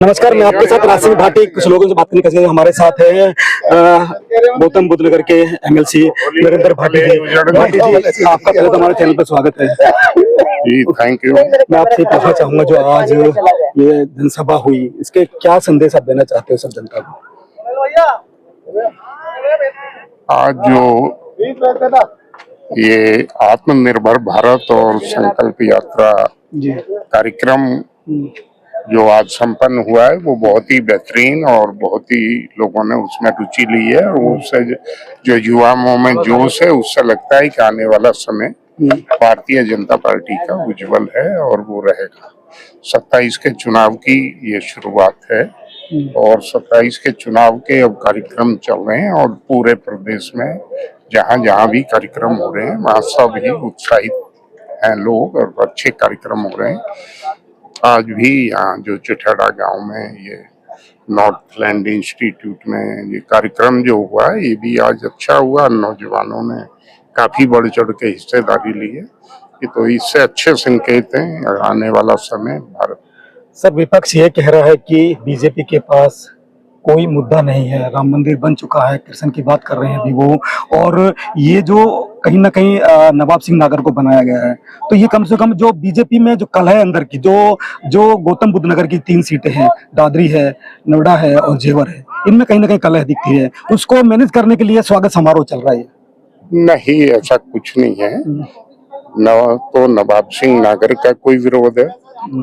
नमस्कार, मैं आपके साथ राशिद भाटी कुछ लोगों से बात करने के लिए हमारे साथ है गौतम बुद्ध नगर के एमएलसी नरेंद्र भाटी जी। भाटी जी, आपका पहले तो हमारे चैनल पर स्वागत है जी। Thank you. मैं आपसे पूछना चाहूंगा, जो आज ये जनसभा हुई, इसके क्या संदेश आप देना चाहते हो सब जनता को? आज जो ये आत्मनिर्भर भारत और संकल्प यात्रा कार्यक्रम जो आज संपन्न हुआ है वो बहुत ही बेहतरीन और बहुत ही लोगों ने उसमें रुचि ली है और उससे जो युवाओं में जोश है उससे लगता है कि आने वाला समय भारतीय जनता पार्टी का उज्जवल है और वो रहेगा। 27 के चुनाव की ये शुरुआत है और 27 के चुनाव के अब कार्यक्रम चल रहे हैं और पूरे प्रदेश में जहां जहां भी कार्यक्रम हो रहे हैं वहां सब ही उत्साहित हैं लोग और अच्छे कार्यक्रम हो रहे हैं। आज भी यहाँ जो चिठाड़ा गांव में ये नॉर्थलैंड इंस्टीट्यूट में ये कार्यक्रम जो हुआ है ये भी आज अच्छा हुआ। नौजवानों ने काफी बढ़ चढ़ के हिस्सेदारी ली है, तो इससे अच्छे संकेत हैं आने वाला समय भारत। सर, विपक्ष ये कह रहा है कि बीजेपी के पास कोई मुद्दा नहीं है, राम मंदिर बन चुका है, कृष्ण की बात कर रहे हैं अभी वो, और ये जो कहीं ना कहीं नवाब सिंह नागर को बनाया गया है, तो ये कम से कम जो बीजेपी में जो कल है अंदर की, जो गौतम बुद्ध नगर की 3 सीटें हैं, दादरी है, नोएडा है और जेवर है, इनमें कहीं ना कहीं कलह दिखती है, उसको मैनेज करने के लिए स्वागत समारोह चल रहा है। नहीं, ऐसा कुछ नहीं है। तो नवाब सिंह नागर का कोई विरोध है?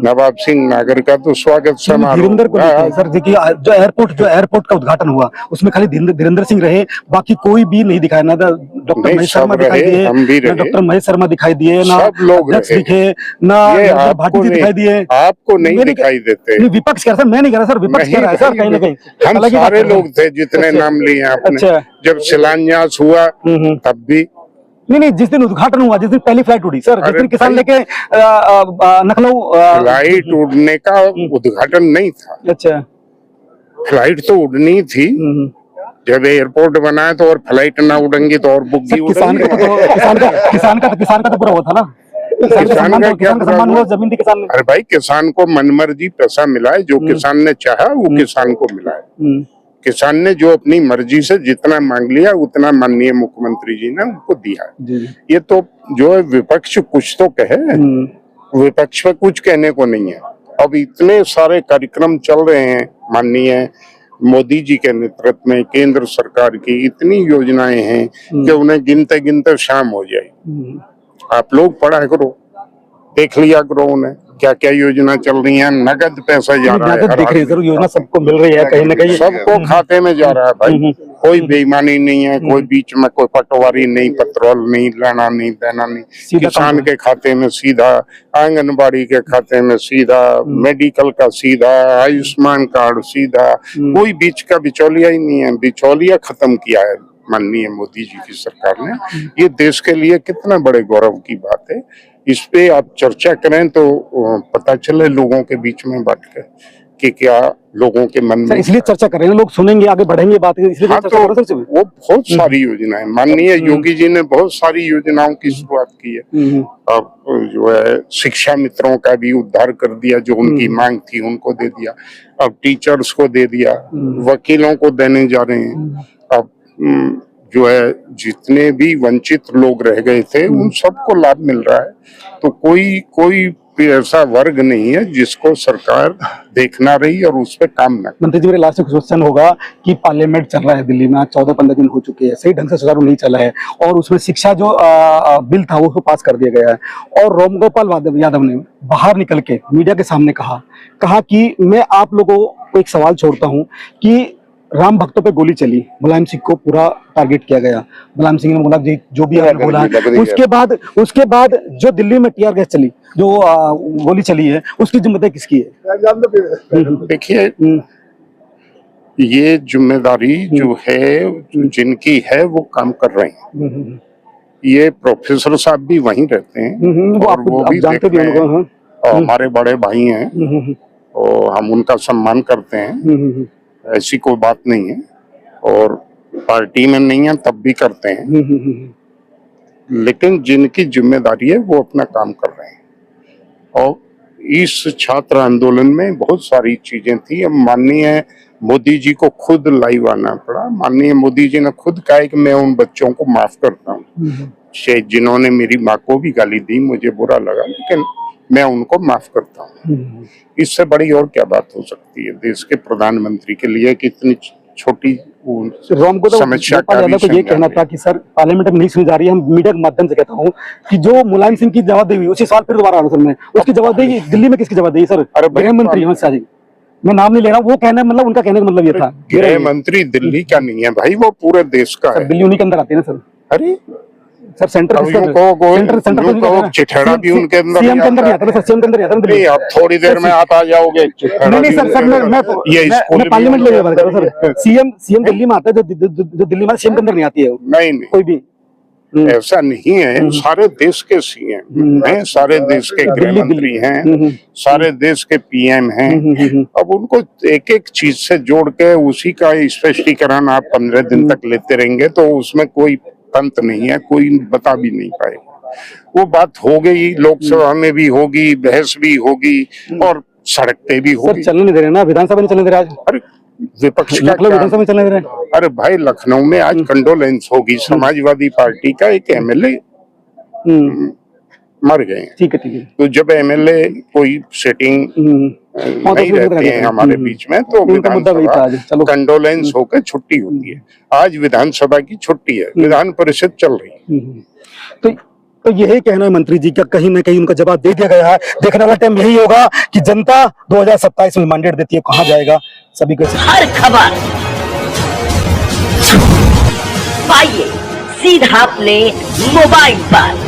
नवाब सिंह नागर का तो स्वागत समारोह सर देखिए, जो एयरपोर्ट का उद्घाटन हुआ उसमें खाली धीरेन्द्र सिंह रहे, बाकी कोई भी नहीं दिखाया, ना डॉक्टर महेश शर्मा दिखाई दिए, ना डॉक्टर महेश शर्मा दिखाई दिए, ना सब लोग दिखे, ना भाटी जी दिखाई दिए। आपको नहीं दिखाई देते? विपक्ष कह रहा सर, मैं नहीं कह रहा सर, विपक्ष कह रहा है सर, कहीं ना कहीं हम सारे लोग थे जितने नाम लिए आपने। जब शिलान्यास हुआ तब भी नहीं, जिस दिन उद्घाटन हुआ, जिस दिन पहली फ्लाइट उड़ी सर, जिस दिन किसान लेके लखनऊ, फ्लाइट उड़ने का उद्घाटन नहीं था। अच्छा, फ्लाइट तो उड़नी थी। जब एयरपोर्ट बनाया तो और फ्लाइट ना उड़ेंगी तो और बुग्गी किसान का तो पूरा हुआ था ना। किसान का क्या सम्मान हुआ, जमीन थी किसान ने। अरे भाई, किसान को मनमर्जी पैसा मिला है, जो किसान ने चाहा वो किसान को मिला है। किसान ने जो अपनी मर्जी से जितना मांग लिया उतना माननीय मुख्यमंत्री जी ने उनको दिया। ये तो जो है विपक्ष कुछ तो कहे, विपक्ष में कुछ कहने को नहीं है। अब इतने सारे कार्यक्रम चल रहे हैं, माननीय मोदी जी के नेतृत्व में केंद्र सरकार की इतनी योजनाएं हैं कि उन्हें गिनते गिनते शाम हो जाए। आप लोग पढ़ा करो, देख लिया करो उन्हें क्या क्या योजना चल रही है। नगद पैसा जा रहा है, दिख रही है योजना सबको मिल रही है, कहीं ना कहीं सबको खाते में जा रहा है भाई। कोई बेईमानी नहीं है, कोई बीच में कोई पटवारी नहीं, पेट्रोल नहीं, लेना नहीं देना नहीं, किसान के खाते में सीधा, आंगनबाड़ी के खाते में सीधा, मेडिकल का सीधा, आयुष्मान कार्ड सीधा, कोई बीच का बिचौलिया ही नहीं है। बिचौलिया खत्म किया है माननीय मोदी जी की सरकार ने। ये देश के लिए कितना बड़े गौरव की बात है। इस पे आप चर्चा करें तो पता चले लोगों के बीच में बैठ के कि क्या लोगों के मन में। इसलिए चर्चा करें, लोग सुनेंगे, आगे बढ़ेंगे बात, इसलिए हाँ, तो वो बहुत सारी योजनाएं माननीय योगी जी ने बहुत सारी योजनाओं की शुरुआत की है। अब जो है शिक्षा मित्रों का भी उद्धार कर दिया, जो उनकी मांग थी उनको दे दिया। अब टीचर्स को दे दिया, वकीलों को देने जा रहे हैं। अब जो है जितने भी वंचित लोग रह गए थे उन सबको लाभ मिल रहा है। तो कोई ऐसा वर्ग नहीं है जिसको सरकार देखना रही और उस पर काम न। मंत्री जी, मेरे लास्ट क्वेश्चन होगा कि पार्लियामेंट चल रहा है दिल्ली में, आज 14-15 दिन हो चुके हैं, सही ढंग से सुचारू नहीं चला है, और उसमें शिक्षा जो बिल था वो पास कर दिया गया है, और रामगोपाल यादव ने बाहर निकल के मीडिया के सामने कहा कि मैं आप लोगों को एक सवाल छोड़ता हूँ कि राम भक्तों पे गोली चली, मुलायम सिंह को पूरा टारगेट किया गया, मुलायम सिंह ने बोला जी जो भी आपने बोला है, उसके बाद जो दिल्ली में टीयर गैस चली, जो गोली चली है, उसकी जिम्मेदारी किसकी है? देखिए, ये जिम्मेदारी जो है जिनकी है वो काम कर रहे हैं। ये प्रोफेसर साहब भी वहीं रहते हैं और वो भी जानते भी हैं, और हमारे बड़े भाई हैं और हम उनका सम्मान करते हैं, ऐसी कोई बात नहीं है। और पार्टी में नहीं है तब भी करते हैं, लेकिन जिनकी जिम्मेदारी है वो अपना काम कर रहे हैं। और इस छात्र आंदोलन में बहुत सारी चीजें थी। अब माननीय मोदी जी को खुद लाइव आना पड़ा। माननीय मोदी जी ने खुद कहा कि मैं उन बच्चों को माफ करता हूँ, जिन्होंने मेरी माँ को भी गाली दी, मुझे बुरा लगा, लेकिन मैं उनको माफ करता हूँ। इससे बड़ी और क्या बात हो सकती है देश के प्रधानमंत्री के लिए कि इतनी छोटी रोम को तो समस्या गोपाल का यादव को ये कहना था कि सर पार्लियामेंट में नहीं सुनी जा रही है, हम मीडिया के माध्यम से कहता हूँ कि जो मुलायम सिंह की जवाबदेही हुई उसी साल फिर दोबारा आलोचना में उसकी जवाबदेही दिल्ली में किसकी जवाबदेही सर? अरे भाई, गृह मंत्री अमित शाह जी, मैं नाम नहीं ले रहा हूँ, वो कहने मतलब उनका कहने का मतलब ये था। गृह मंत्री दिल्ली का नहीं है भाई, वो पूरे देश का है। दिल्ली उन्हीं के अंदर आती है ना सर? अरे सर सेंटर चिठड़ा भी उनके अंदर सीएम के अंदर नहीं आता ना सर, सीएम के अंदर आता नहीं। अब थोड़ी देर में आप आ जाओगे। नहीं नहीं सर, मैं पार्लियामेंट ले बात कर रहा हूँ सर। सीएम दिल्ली में आता है, जो दिल्ली में सीएम के अंदर नहीं आती है। नहीं कोई भी ऐसा नहीं है। सारे देश के सीएम हैं, सारे देश के गृह मंत्री हैं, सारे देश के पीएम हैं। अब उनको एक एक चीज से जोड़ के उसी का स्पष्टीकरण आप 15 दिन तक लेते रहेंगे तो उसमें कोई अंत नहीं है, कोई बता भी नहीं पाएगा। वो बात हो गई, लोकसभा में भी होगी, बहस भी होगी और सड़क पे भी होगी। चलने नहीं दे रहे ना, विधानसभा नहीं चलने दे रहे आज। अरे विपक्ष का विधानसभा में चलने दे रहे। अरे भाई लखनऊ में आज कंडोलेंस होगी, समाजवादी पार्टी का एक एमएलए मर गए। ठीक है। तो जब एमएलए कोई सेटिंग नहीं रहते हैं हमारे बीच में तो विधानसभा कंडोलेंस होकर छुट्टी होती है। आज विधानसभा की छुट्टी है, विधान परिषद चल रही है। तो यही कहना है मंत्री जी का, कहीं ना कहीं उनका जवाब दे दिया गया है। देखने वाला टाइम यही होगा कि जनता 2027 में मैंडेट देती है, कहाँ जाएगा सभी को। हर खबर पाइए सीधा अपने मोबाइल पर।